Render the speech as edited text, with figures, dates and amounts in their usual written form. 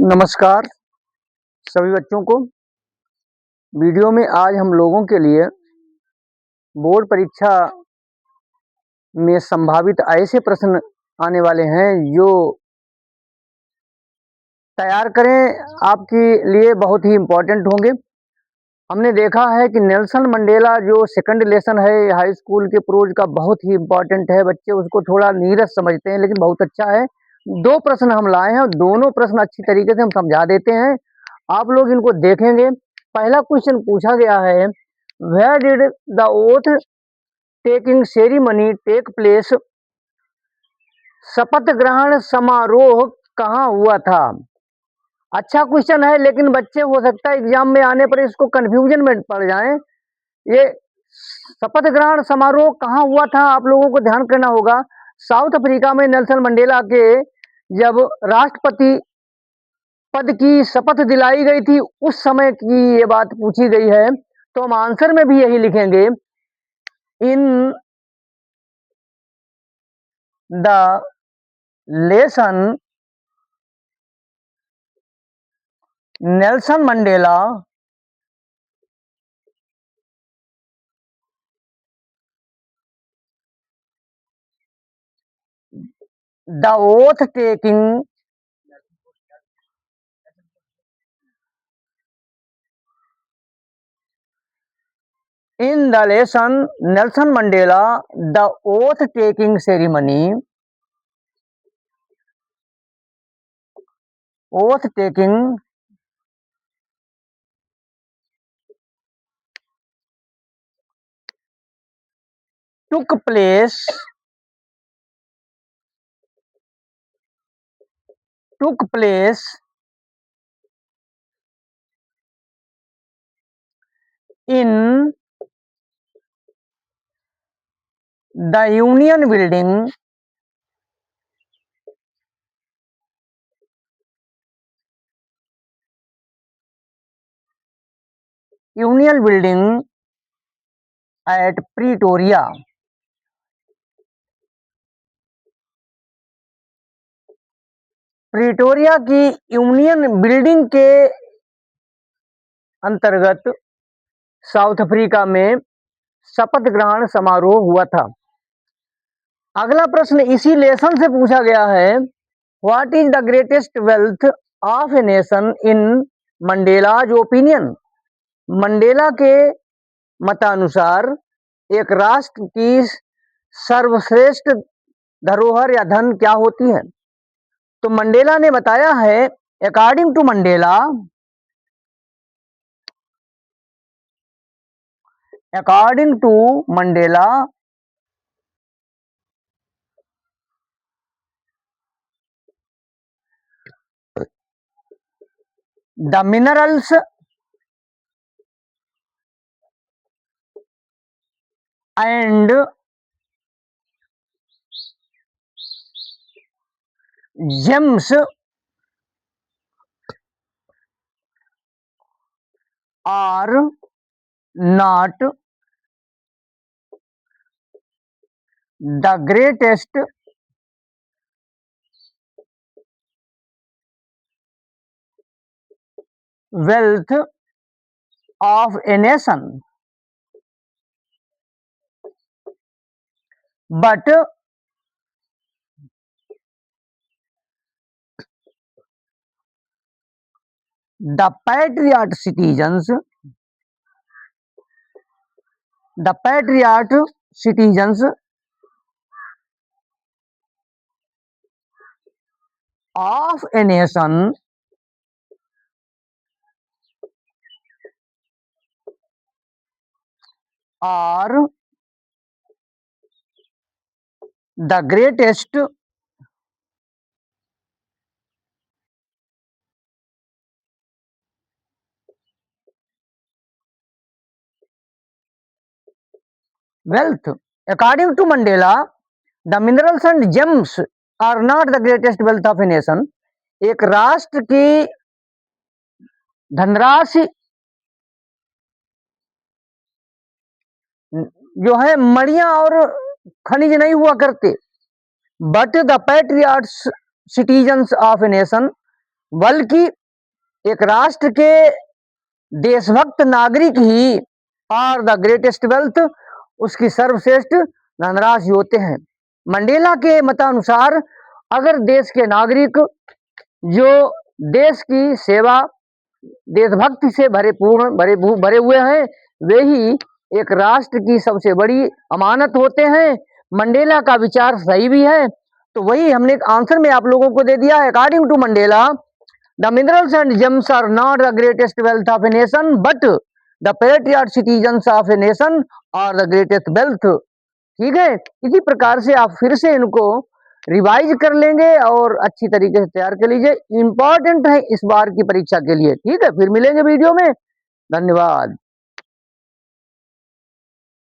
नमस्कार सभी बच्चों को। वीडियो में आज हम लोगों के लिए बोर्ड परीक्षा में संभावित ऐसे प्रश्न आने वाले हैं जो तैयार करें आपके लिए बहुत ही इम्पोर्टेंट होंगे। हमने देखा है कि नेल्सन मंडेला जो सेकंड लेसन है हाई स्कूल के प्रोज का बहुत ही इम्पोर्टेंट है। बच्चे उसको थोड़ा नीरस समझते हैं लेकिन बहुत अच्छा है। दो प्रश्न हम लाए हैं, दोनों प्रश्न अच्छी तरीके से हम समझा देते हैं, आप लोग इनको देखेंगे। पहला क्वेश्चन पूछा गया है, where did the oath taking ceremony take place? शपथ ग्रहण समारोह कहाँ हुआ था? अच्छा क्वेश्चन है लेकिन बच्चे हो सकता है एग्जाम में आने पर इसको कंफ्यूजन में पड़ जाएं। ये शपथ ग्रहण समारोह कहाँ हुआ था आप लोगों को ध्यान करना होगा। साउथ अफ्रीका में नेल्सन मंडेला के जब राष्ट्रपति पद की शपथ दिलाई गई थी उस समय की ये बात पूछी गई है, तो हम आंसर में भी यही लिखेंगे, in the lesson Nelson Mandela the oath taking in the lesson Nelson Mandela the oath taking ceremony took place in the Union Building at Pretoria. Pretoria की यूनियन बिल्डिंग के अंतर्गत साउथ अफ्रीका में शपथ ग्रहण समारोह हुआ था। अगला प्रश्न इसी लेसन से पूछा गया है, what is the greatest wealth of a nation in Mandela's opinion? Mandela के मतानुसार एक राष्ट्र की सर्वश्रेष्ठ धरोहर या धन क्या होती है? तो मंडेला ने बताया है, according to Mandela the minerals and gems are not the greatest wealth of a nation, but the patriot citizens of a nation are the greatest wealth. According to Mandela, the minerals and gems are not the greatest wealth of a nation. एक राष्ट्र की धनराशि जो है मणियां और खनिज नहीं हुआ करते, but the patriots citizens of a nation, बल्कि एक राष्ट्र के देशभक्त नागरिक ही आर द ग्रेटेस्ट वेल्थ, उसकी सर्वश्रेष्ठ धनराशि होते हैं। मंडेला के मतानुसार अगर देश के नागरिक जो देश की सेवा, देशभक्ति से भरे हुए हैं, वे ही एक राष्ट्र की सबसे बड़ी अमानत होते हैं। मंडेला का विचार सही भी है, तो वही हमने आंसर में आप लोगों को दे दिया है। According to Mandela, the minerals and gems are not the greatest wealth of a nation, but the patriot citizens of a nation are the greatest wealth. ठीक है, इसी प्रकार से आप फिर से इनको रिवाइज कर लेंगे और अच्छी तरीके से तैयार कर लीजिए। इंपॉर्टेंट है इस बार की परीक्षा के लिए। ठीक है, फिर मिलेंगे वीडियो में। धन्यवाद।